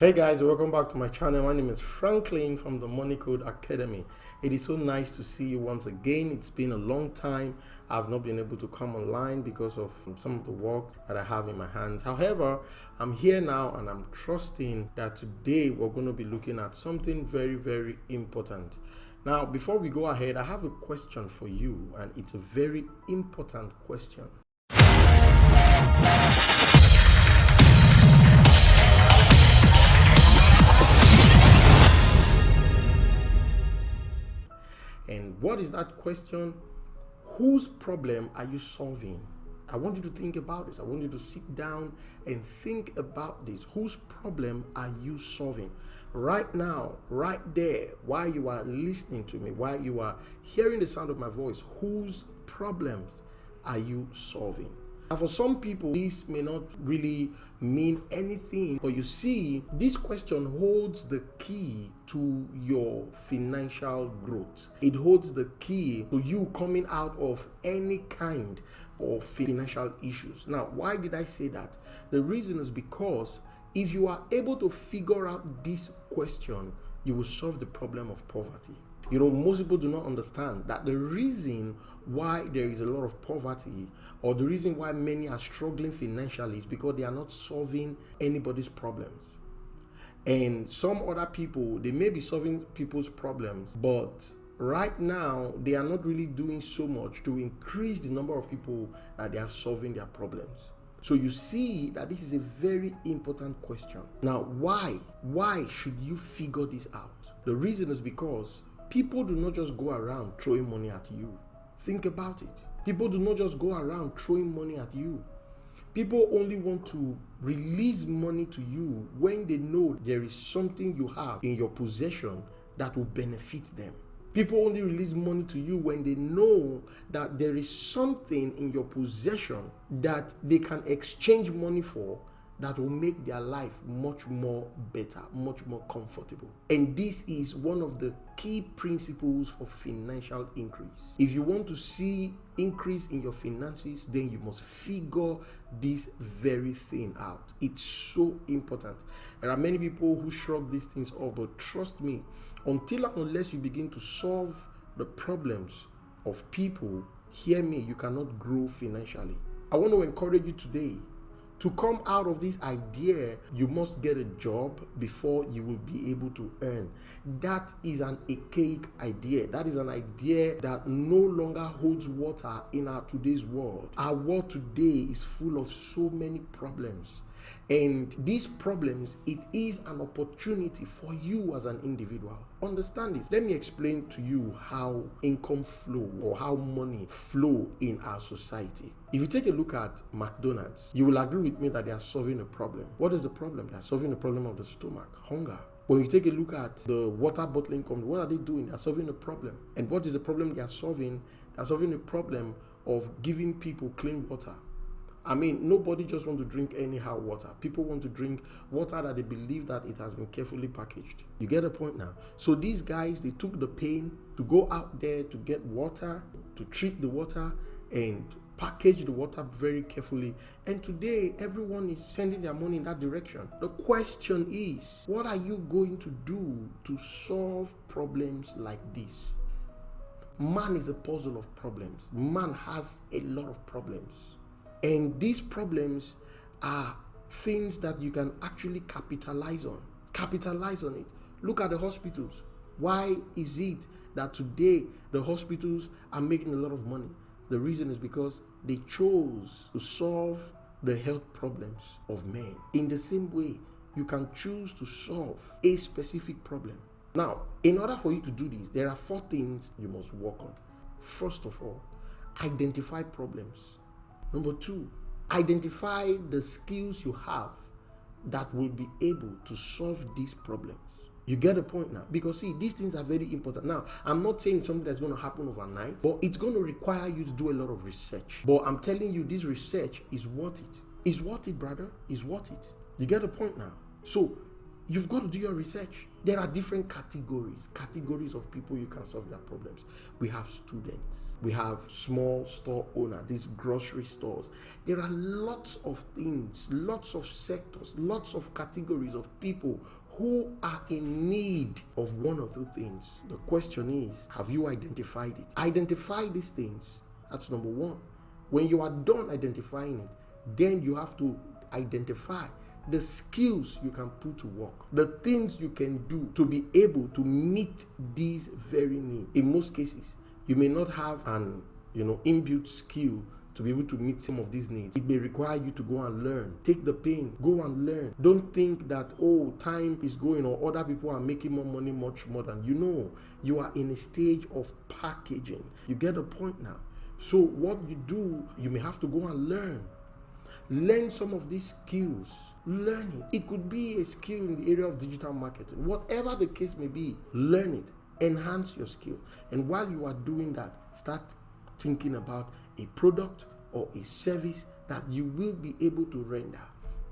Hey guys, welcome back to my channel. My name is Franklin from the Money Code Academy. It is so nice to see you once again. It's been a long time. I've not been able to come online because of some of the work that I have in my hands. However, I'm here now and I'm trusting that today we're going to be looking at something very, very important. Now, before we go ahead, I have a question for you, and it's a very important question. And what is that question? Whose problem are you solving? I want you to think about this. I want you to sit down and think about this. Whose problem are you solving? Right now, right there, while you are listening to me, while you are hearing the sound of my voice, whose problems are you solving? And for some people, this may not really mean anything, but you see, this question holds the key to your financial growth. It holds the key to you coming out of any kind of financial issues. Now, why did I say that? The reason is because if you are able to figure out this question, you will solve the problem of poverty. You know, most people do not understand that the reason why there is a lot of poverty, or the reason why many are struggling financially, is because they are not solving anybody's problems. And some other people, they may be solving people's problems, but right now they are not really doing so much to increase the number of people that they are solving their problems. So you see that this is a very important question. Now, why should you figure this out? The reason is because people do not just go around throwing money at you. Think about it. People do not just go around throwing money at you. People only want to release money to you when they know there is something you have in your possession that will benefit them. People only release money to you when they know that there is something in your possession that they can exchange money for that will make their life much more better, much more comfortable. And this is one of the key principles for financial increase. If you want to see increase in your finances, then you must figure this very thing out. It's so important. There are many people who shrug these things off, but trust me, until and unless you begin to solve the problems of people, hear me, you cannot grow financially. I want to encourage you today to come out of this idea, you must get a job before you will be able to earn. That is an archaic idea. That is an idea that no longer holds water in our today's world. Our world today is full of so many problems. And these problems, it is an opportunity for you as an individual. Understand this. Let me explain to you how income flow or how money flow in our society. If you take a look at McDonald's, you will agree with me that they are solving a problem. What is the problem? They are solving the problem of the stomach, hunger. When you take a look at the water bottling company, what are they doing? They are solving a problem. And what is the problem they are solving? They are solving the problem of giving people clean water. I mean, nobody just wants to drink anyhow water. People want to drink water that they believe that it has been carefully packaged. You get the point now? So these guys, they took the pain to go out there to get water, to treat the water, and package the water very carefully. And today, everyone is sending their money in that direction. The question is, what are you going to do to solve problems like this? Man is a puzzle of problems. Man has a lot of problems. And these problems are things that you can actually capitalize on. Capitalize on it. Look at the hospitals. Why is it that today the hospitals are making a lot of money? The reason is because they chose to solve the health problems of men. In the same way, you can choose to solve a specific problem. Now, in order for you to do this, there are 4 things you must work on. First of all, identify problems. Number 2, identify the skills you have that will be able to solve these problems. You get the point now? Because see, these things are very important. Now, I'm not saying something that's going to happen overnight, but it's going to require you to do a lot of research. But I'm telling you, this research is worth it. It's worth it, brother. It's worth it. You get the point now? So, You've got to do your research. There are different categories of people you can solve their problems. We have students. We have small store owners, these grocery stores. There are lots of things, lots of sectors, lots of categories of people who are in need of one or two things. The question is, have you identified it? Identify these things. That's number one. When you are done identifying it, then you have to identify the skills you can put to work, the things you can do to be able to meet these very needs. In most cases, you may not have an inbuilt skill to be able to meet some of these needs. It may require you to go and learn. Take the pain, go and learn. Don't think that, time is going or other people are making more money much more than you know. You are in a stage of packaging. You get the point now. So what you do, you may have to go and learn. Learn some of these skills. Learn it. It could be a skill in the area of digital marketing. Whatever the case may be, learn it. Enhance your skill. And while you are doing that, start thinking about a product or a service that you will be able to render.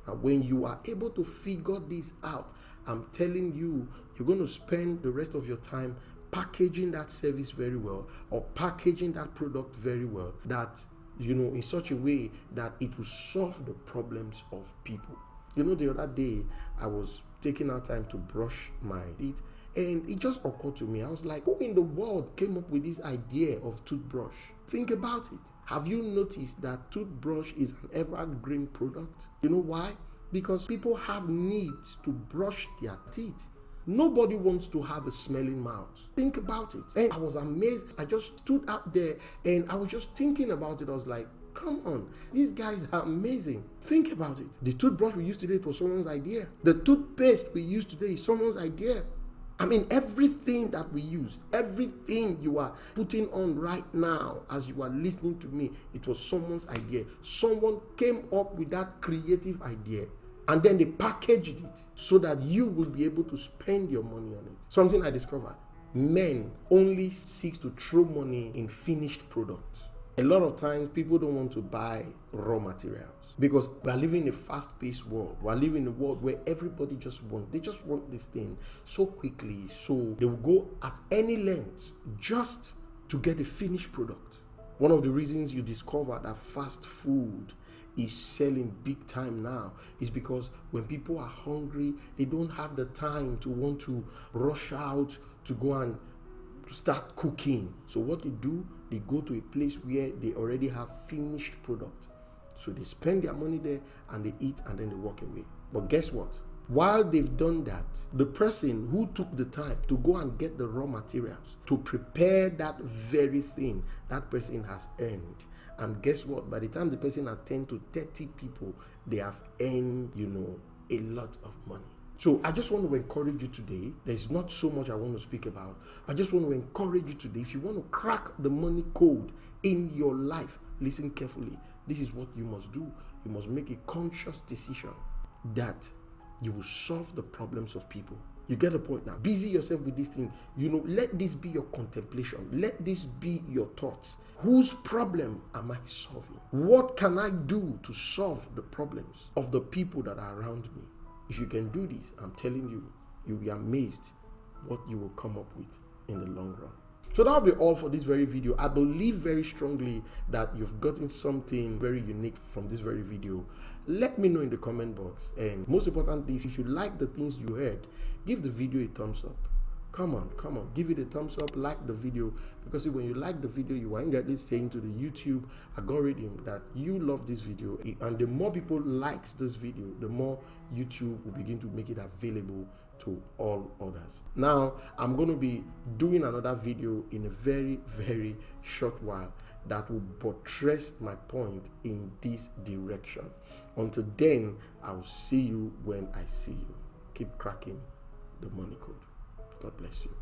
And when you are able to figure this out, I'm telling you, you're going to spend the rest of your time packaging that service very well, or packaging that product very well, that in such a way that it will solve the problems of people. The other day, I was taking out time to brush my teeth, and it just occurred to me. I was like, who in the world came up with this idea of toothbrush? Think about it. Have you noticed that toothbrush is an evergreen product? You know why? Because people have needs to brush their teeth. Nobody wants to have a smelling mouth. Think about it. And I was amazed. I just stood up there and I was just thinking about it. I was like, come on, these guys are amazing. Think about it. The toothbrush we used today, it was someone's idea. The toothpaste we use today is someone's idea. Everything that we use, everything you are putting on right now as you are listening to me, it was someone's idea. Someone came up with that creative idea. And then they packaged it so that you will be able to spend your money on it. Something I discovered. Men only seek to throw money in finished products. A lot of times people don't want to buy raw materials because we are living in a fast-paced world. We are living in a world where everybody just want this thing so quickly. So they will go at any length just to get a finished product. One of the reasons you discover that fast food is selling big time now is because when people are hungry, they don't have the time to want to rush out to go and start cooking. So what they do, they go to a place where they already have finished product. So they spend their money there and they eat and then they walk away. But guess what? While they've done that, the person who took the time to go and get the raw materials to prepare that very thing, that person has earned. And guess what? By the time the person attends to 30 people, they have earned, a lot of money. So I just want to encourage you today. There's not so much I want to speak about. I just want to encourage you today. If you want to crack the money code in your life, listen carefully. This is what you must do. You must make a conscious decision that you will solve the problems of people. You get the point now. Busy yourself with this thing. Let this be your contemplation. Let this be your thoughts. Whose problem am I solving? What can I do to solve the problems of the people that are around me? If you can do this, I'm telling you, you'll be amazed what you will come up with in the long run. So that'll be all for this very video. I believe very strongly that you've gotten something very unique from this very video. Let me know in the comment box. And most importantly, if you should like the things you heard, give the video a thumbs up. Come on, give it a thumbs up, like the video, because when you like the video, you are indirectly saying to the YouTube algorithm that you love this video, and the more people likes this video, the more YouTube will begin to make it available to all others. Now, I'm going to be doing another video in a very, very short while that will buttress my point in this direction. Until then, I'll see you when I see you. Keep cracking the money code. God bless you.